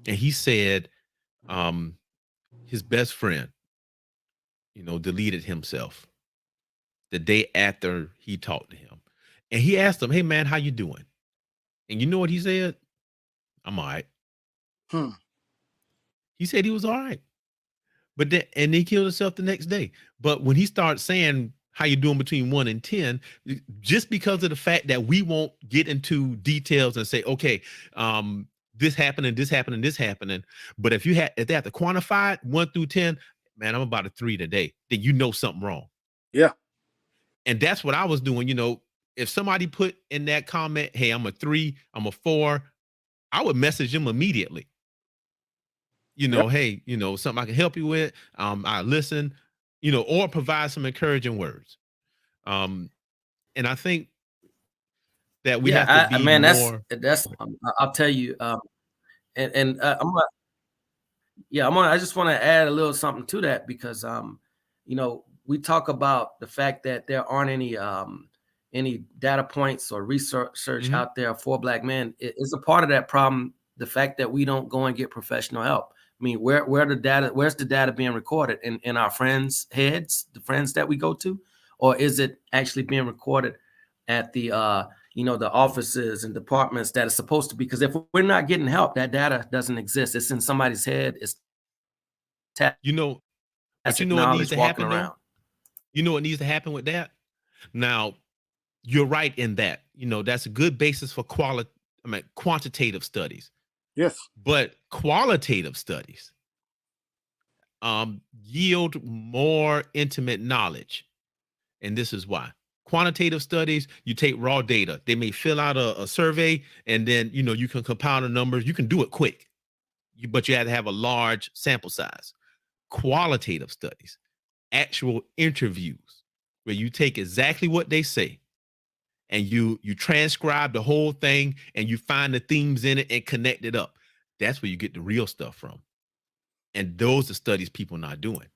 And he said his best friend, deleted himself the day after he talked to him. And he asked him, hey man, how you doing? And you know what he said? I'm all right. He said he was all right. But then, and he killed himself the next day. But when he started saying how you doing between 1 and 10, just because of the fact that we won't get into details and say, okay, this happening, this happening, this happening. But if they have to quantify it 1 through 10, man, I'm about a 3 today. Then something wrong. Yeah. And that's what I was doing. If somebody put in that comment, hey, I'm a 3, I'm a 4, I would message them immediately. Hey, something I can help you with. I listen, or provide some encouraging words. And I think that we have to be more. That's I'll tell you. I just want to add a little something to that, because we talk about the fact that there aren't any data points or research out there for Black men. It's a part of that problem. The fact that we don't go and get professional help. I mean, where's the data being recorded in our friends' heads, the friends that we go to, or is it actually being recorded at the the offices and departments that are supposed to be? Because if we're not getting help, that data doesn't exist. It's in somebody's head. It's but what needs to happen around. What needs to happen with that? Now, you're right in that. That's a good basis for quantitative studies. Yes. But qualitative studies yield more intimate knowledge. And this is why. Quantitative studies, you take raw data. They may fill out a survey, and then, you can compile the numbers. You can do it quick, but you have to have a large sample size. Qualitative studies, actual interviews, where you take exactly what they say, and you transcribe the whole thing, and you find the themes in it and connect it up. That's where you get the real stuff from. And those are studies people not doing.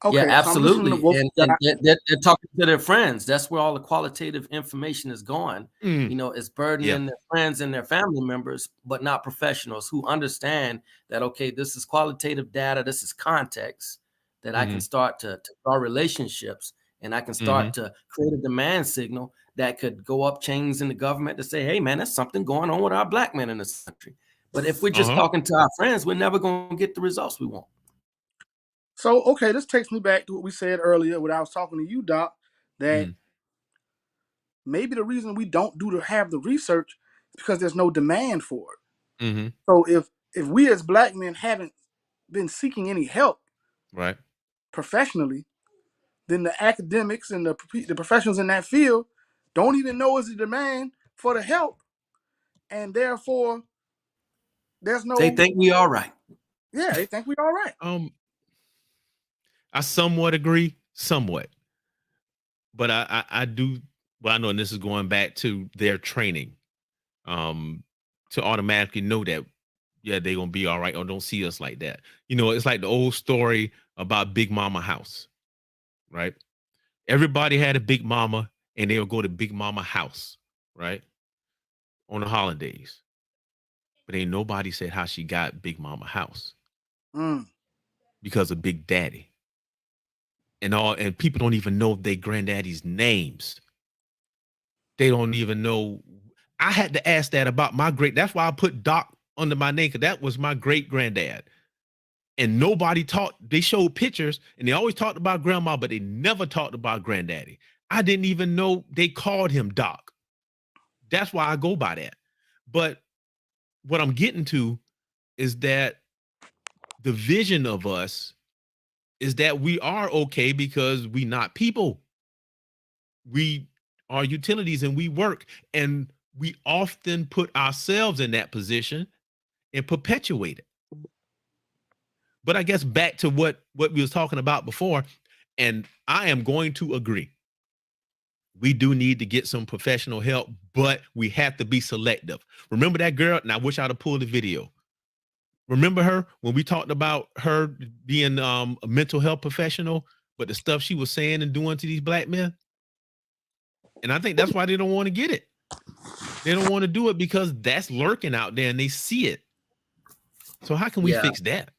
Okay, yeah, absolutely. And they're talking to their friends. That's where all the qualitative information is going. It's burdening their friends and their family members, but not professionals who understand that, okay, this is qualitative data. This is context that I can start to draw relationships, and I can start to create a demand signal that could go up chains in the government to say, hey, man, there's something going on with our Black men in this country. But if we're just talking to our friends, we're never going to get the results we want. So, okay, this takes me back to what we said earlier when I was talking to you, Doc, that maybe the reason we don't have the research is because there's no demand for it. Mm-hmm. So if we as black men haven't been seeking any help Right. professionally, then the academics and the professionals in that field don't even know is the demand for the help, and therefore there's no. They think we all right. Yeah, they think we all right. I somewhat agree, somewhat, but I do. Well, I know, and this is going back to their training, to automatically know that, yeah, they're gonna be all right, or don't see us like that. You know, it's like the old story about Big Mama house, right? Everybody had a Big Mama, and they would go to Big Mama house, right, on the holidays. But ain't nobody said how she got Big Mama house because of Big Daddy. And people don't even know their granddaddy's names. They don't even know. I had to ask that about my that's why I put Doc under my name, because that was my great granddad. And nobody they showed pictures and they always talked about grandma, but they never talked about granddaddy. I didn't even know they called him Doc. That's why I go by that. But what I'm getting to is that the vision of us is that we are okay because we not people. We are utilities and we work, and we often put ourselves in that position and perpetuate it. But I guess back to what we was talking about before, and I am going to agree. We do need to get some professional help, but we have to be selective. Remember that girl? And I wish I'd have pulled the video. Remember her when we talked about her being a mental health professional, but the stuff she was saying and doing to these black men? And I think that's why they don't want to get it. They don't want to do it because that's lurking out there and they see it. So how can we fix that?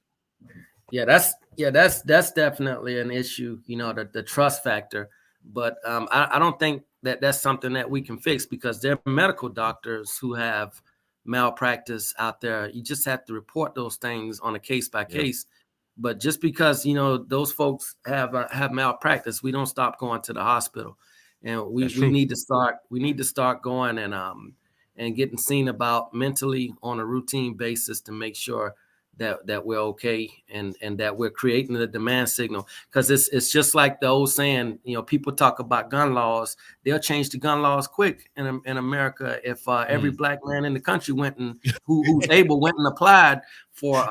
Yeah, that's definitely an issue, you know, the trust factor. But I don't think that's something that we can fix, because there are medical doctors who have malpractice out there. You just have to report those things on a case by case. But just because, you know, those folks have malpractice, we don't stop going to the hospital. And we need to start going and getting seen about mentally on a routine basis to make sure that we're okay and that we're creating the demand signal. Because it's just like the old saying, you know, people talk about gun laws. They'll change the gun laws quick in America if every black man in the country went and who's able went and applied for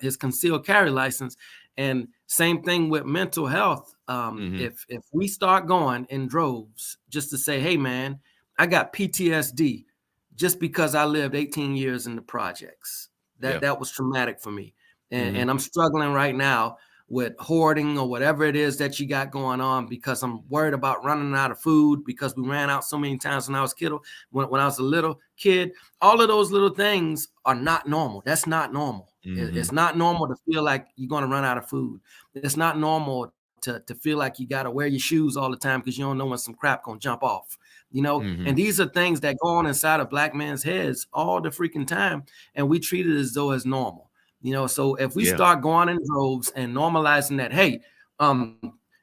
his concealed carry license. And same thing with mental health. If we start going in droves just to say, hey man, I got PTSD just because I lived 18 years in the projects. That was traumatic for me. And I'm struggling right now with hoarding or whatever it is that you got going on, because I'm worried about running out of food because we ran out so many times when I was when I was a little kid. All of those little things are not normal. That's not normal. It's not normal to feel like you're going to run out of food. It's not normal to feel like you got to wear your shoes all the time because you don't know when some crap going to jump off. You know, and these are things that go on inside of black men's heads all the freaking time, and we treat it as though it's normal. You know, so if we start going in droves and normalizing that, hey,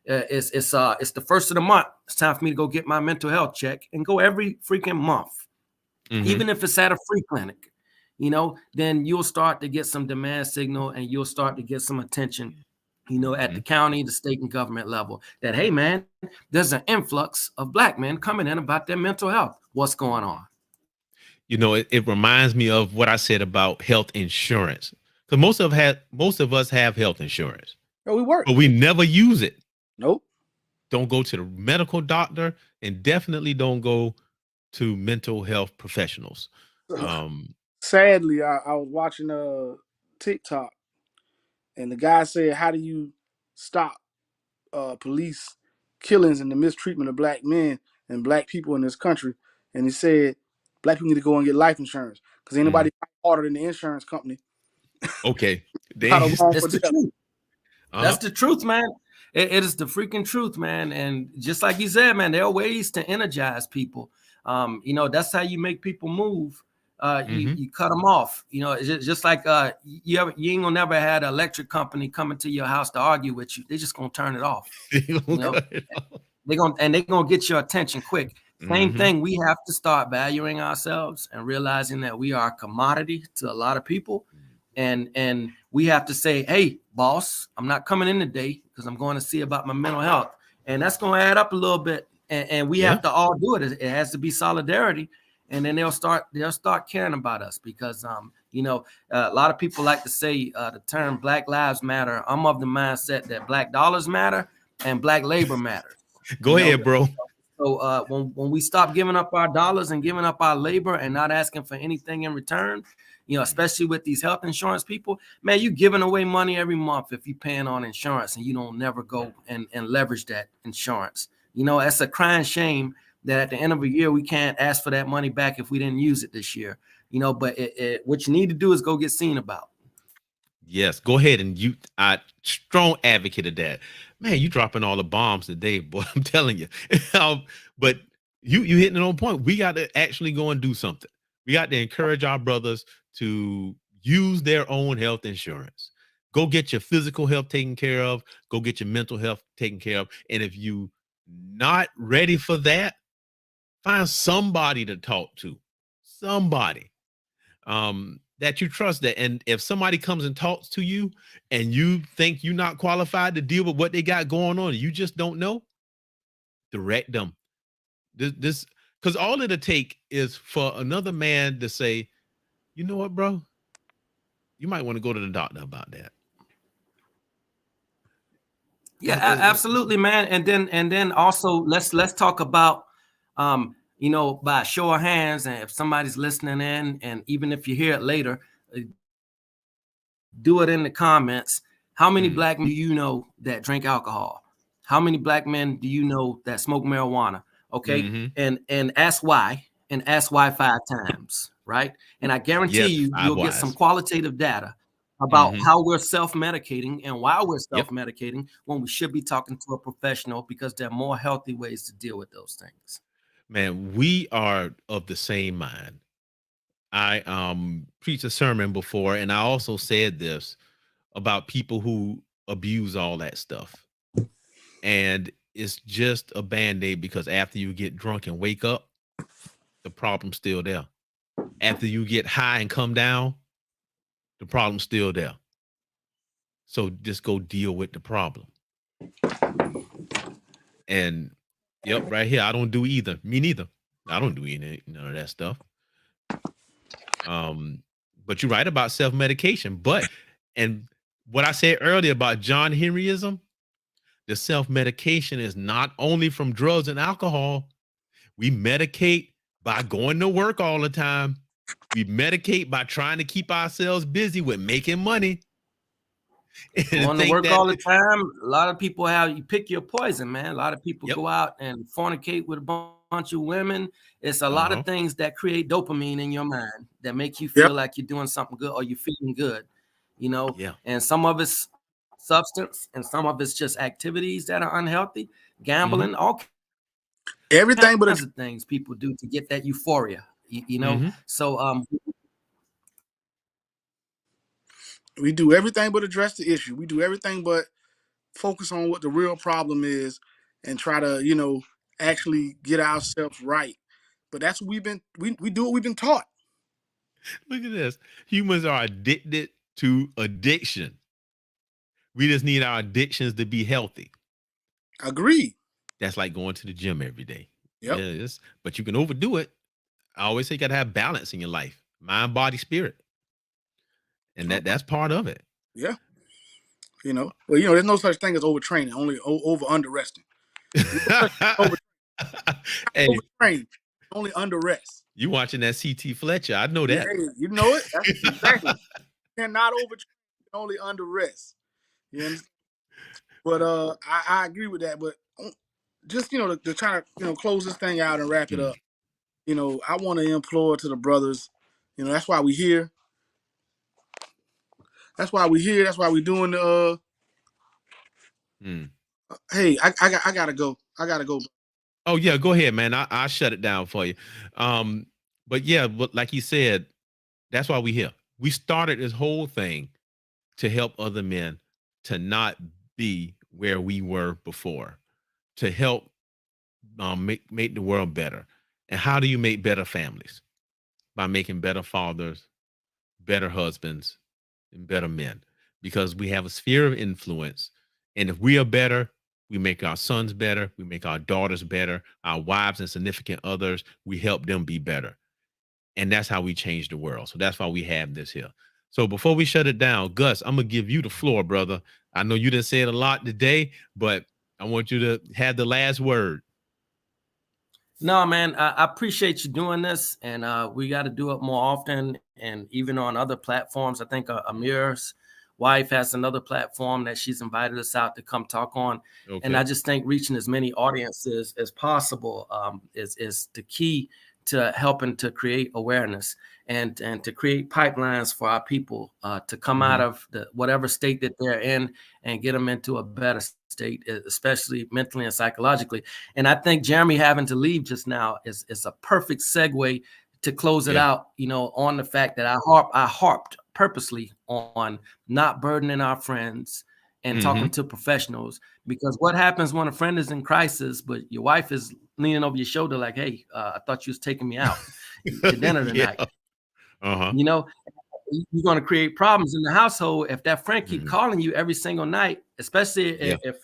it's the first of the month, it's time for me to go get my mental health check, and go every freaking month, even if it's at a free clinic, you know, then you'll start to get some demand signal and you'll start to get some attention, you know, at the county, the state and government level, that, hey, man, there's an influx of black men coming in about their mental health. What's going on? You know, it reminds me of what I said about health insurance, because most of us have health insurance. We work, but we never use it. Nope. Don't go to the medical doctor, and definitely don't go to mental health professionals. Sadly, I was watching TikTok, and the guy said, how do you stop police killings and the mistreatment of black men and black people in this country? And he said, black people need to go and get life insurance, because ain't nobody harder than the insurance company. Okay. That's the truth. That's the truth, man. It is the freaking truth, man. And just like you said, man, there are ways to energize people. You know, that's how you make people move. you cut them off. You know, it's just like you ain't gonna never had an electric company coming to your house to argue with you. They're just gonna turn it off. You know, they're gonna get your attention quick. Same thing. We have to start valuing ourselves and realizing that we are a commodity to a lot of people, and we have to say, hey, boss, I'm not coming in today because I'm going to see about my mental health, and that's gonna add up a little bit. And we have to all do it. It has to be solidarity. And then they'll start caring about us because, you know, a lot of people like to say the term Black Lives Matter. I'm of the mindset that Black dollars matter and Black labor matters. Go ahead, bro. So when we stop giving up our dollars and giving up our labor and not asking for anything in return, you know, especially with these health insurance people, man, you giving away money every month if you're paying on insurance and you don't never go and leverage that insurance. You know, that's a crying shame that at the end of a year, we can't ask for that money back if we didn't use it this year, you know, but what you need to do is go get seen about. Yes, go ahead. And I strong advocate of that, man. You dropping all the bombs today, boy. I'm telling you. But you hitting it on point. We got to actually go and do something. We got to encourage our brothers to use their own health insurance. Go get your physical health taken care of. Go get your mental health taken care of. And if you not ready for that, find somebody to talk to, somebody that you trust. That, and if somebody comes and talks to you and you think you're not qualified to deal with what they got going on, you just don't know, direct them. This because all it'll take is for another man to say, you know what, bro, you might want to go to the doctor about that. Yeah, absolutely, man. And then also let's talk about you know, by show of hands, and if somebody's listening in, and even if you hear it later, do it in the comments. How many Black men do you know that drink alcohol? How many Black men do you know that smoke marijuana? Okay, and ask why, and ask why 5 times, right? And I guarantee you'll get some qualitative data about how we're self-medicating and why we're self-medicating when we should be talking to a professional, because there are more healthy ways to deal with those things. Man, we are of the same mind. I preached a sermon before, and I also said this about people who abuse all that stuff. And it's just a band-aid, because after you get drunk and wake up, the problem's still there. After you get high and come down, the problem's still there. So just go deal with the problem. And right here, I don't do either. Me neither. I don't do none of that stuff. But you're right about self-medication. And what I said earlier about John Henryism, the self-medication is not only from drugs and alcohol. We medicate by going to work all the time. We medicate by trying to keep ourselves busy with making money. Going to work all the time. A lot of people you pick your poison, man. A lot of people go out and fornicate with a bunch of women. It's a lot of things that create dopamine in your mind that make you feel like you're doing something good or you're feeling good, you know? And some of it's substance and some of it's just activities that are unhealthy, gambling, all everything but kinds of things people do to get that euphoria, you know? So, we do everything but address the issue. We do everything but focus on what the real problem is and try to, you know, actually get ourselves right. But that's what we do what we've been taught. Look at this. Humans are addicted to addiction. We just need our addictions to be healthy. Agreed. That's like going to the gym every day. Yep. Yes, but you can overdo it. I always say you got to have balance in your life, mind, body, spirit. And that's part of it. Yeah. You know, well, you know, there's no such thing as overtraining, only under resting. Overtrain, only under rest. You watching that CT Fletcher? I know that. Yeah, you know it. That's exactly. You cannot overtrain, only under rest. You understand? But I agree with that. But just, you know, to try to, you know, close this thing out and wrap it up. You know, I want to implore to the brothers. You know, that's why we're here. That's why we're here. That's why we're doing the. Hey, I gotta go. I gotta go. Oh yeah, go ahead, man. I'll shut it down for you. But yeah, but like he said, that's why we here. We started this whole thing to help other men to not be where we were before, to help make the world better. And how do you make better families? By making better fathers, better husbands, and better men. Because we have a sphere of influence. And if we are better, we make our sons better, we make our daughters better, our wives and significant others, we help them be better. And that's how we change the world. So that's why we have this here. So before we shut it down, Gus, I'm gonna give you the floor, brother. I know you didn't say it a lot today, but I want you to have the last word. No, man, I appreciate you doing this, and we got to do it more often, and even on other platforms. I think Amir's wife has another platform that she's invited us out to come talk on, and I just think reaching as many audiences as possible is the key to helping to create awareness and to create pipelines for our people to come out of whatever state that they're in and get them into a better state, especially mentally and psychologically. And I think Jeremy having to leave just now is a perfect segue to close it out, you know, on the fact that I harped purposely on not burdening our friends and talking to professionals, because what happens when a friend is in crisis, but your wife is leaning over your shoulder like, hey, I thought you was taking me out to dinner tonight. You know, you're going to create problems in the household if that friend keep calling you every single night, especially if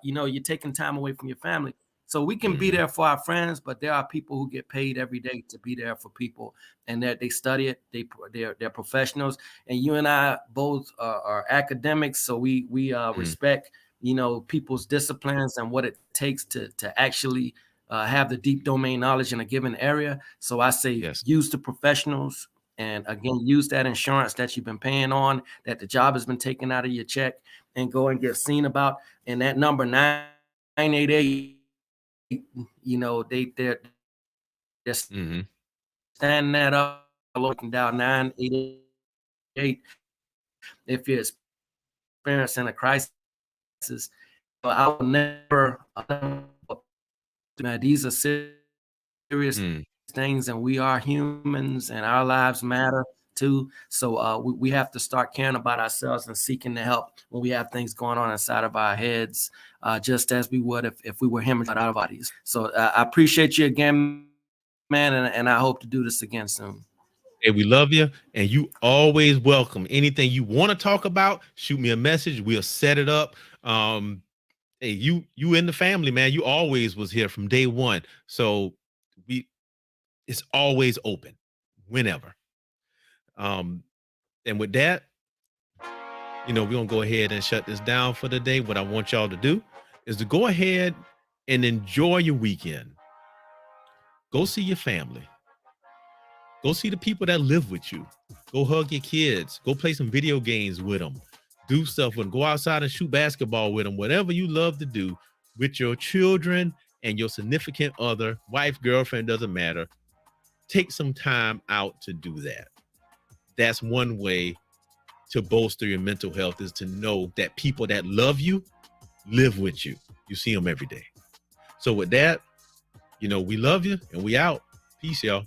you know, you're taking time away from your family. So we can be there for our friends, but there are people who get paid every day to be there for people, and that they study it. They're professionals, and you and I both are academics, so we respect, you know, people's disciplines and what it takes to actually have the deep domain knowledge in a given area. So I say use the professionals, and again, use that insurance that you've been paying on, that the job has been taken out of your check, and go and get seen about. And that number 988. You know, they're standing that up, looking down 988. If you're experiencing a crisis, I will never. These are serious things, and we are humans, and our lives matter too. So we have to start caring about ourselves and seeking the help when we have things going on inside of our heads, just as we would if we were hemorrhaging out of our bodies. So I appreciate you again, man, and I hope to do this again soon. Hey, we love you, and you always welcome. Anything you want to talk about, shoot me a message. We'll set it up. Hey, you in the family, man. You always was here from day one. So it's always open whenever. And with that, you know, we're gonna go ahead and shut this down for the day. What I want y'all to do is to go ahead and enjoy your weekend. Go see your family. Go see the people that live with you. Go hug your kids. Go play some video games with them. Do stuff with them. Go outside and shoot basketball with them. Whatever you love to do with your children and your significant other, wife, girlfriend, doesn't matter. Take some time out to do that. That's one way to bolster your mental health, is to know that people that love you live with you. You see them every day. So with that, you know, we love you and we out. Peace, y'all.